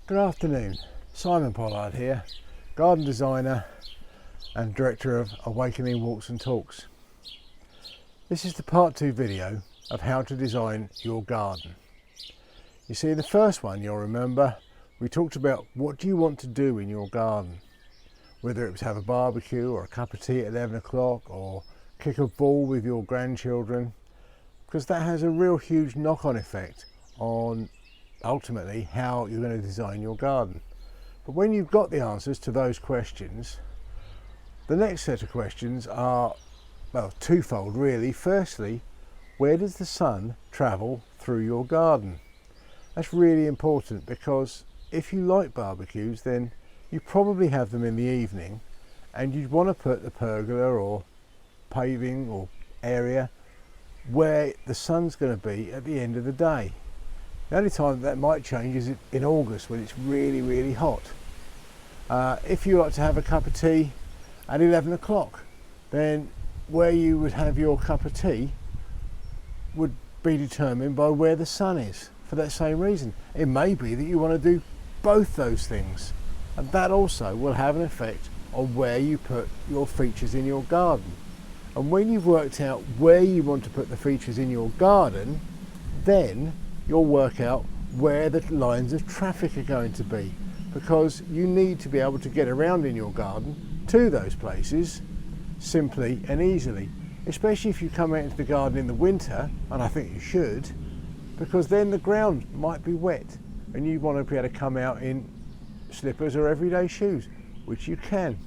Good afternoon, Simon Pollard here, garden designer and director of Awakening Walks and Talks. This is the part 2 video of how to design your garden. You see, in the first one, you'll remember, we talked about what do you want to do in your garden, whether it was have a barbecue or a cup of tea at 11 o'clock or kick a ball with your grandchildren, because that has a real huge knock-on effect on ultimately how you're going to design your garden. But when you've got the answers to those questions, the next set of questions are, well, twofold really. Firstly, where does the sun travel through your garden? That's really important, because if you like barbecues, then you probably have them in the evening, and you'd want to put the pergola or paving or area where the sun's going to be at the end of the day. The only time that might change is in August, when it's really, really hot. If you like to have a cup of tea at 11 o'clock, then where you would have your cup of tea would be determined by where the sun is, for that same reason. It may be that you want to do both those things, and that also will have an effect on where you put your features in your garden. And when you've worked out where you want to put the features in your garden, then you'll work out where the lines of traffic are going to be, because you need to be able to get around in your garden to those places simply and easily, especially if you come out into the garden in the winter, and I think you should, because then the ground might be wet and you want to be able to come out in slippers or everyday shoes, which you can.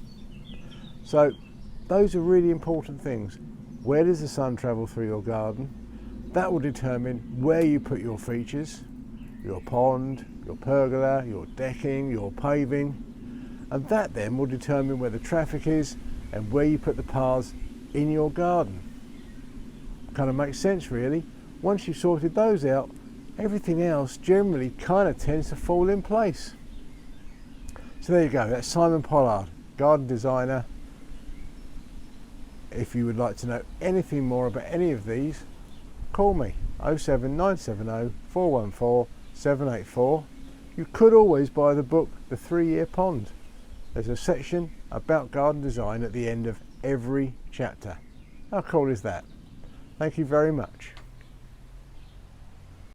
So those are really important things. Where does the sun travel through your garden? That will determine where you put your features, your pond, your pergola, your decking, your paving, and that then will determine where the traffic is and where you put the paths in your garden. Kind of makes sense really. Once you've sorted those out, everything else generally kind of tends to fall in place. So there you go, that's Simon Pollard, garden designer. If you would like to know anything more about any of these, call me 07970 414 784. You could always buy the book The 3-Year Pond. There's a section about garden design at the end of every chapter. How cool is that? Thank you very much.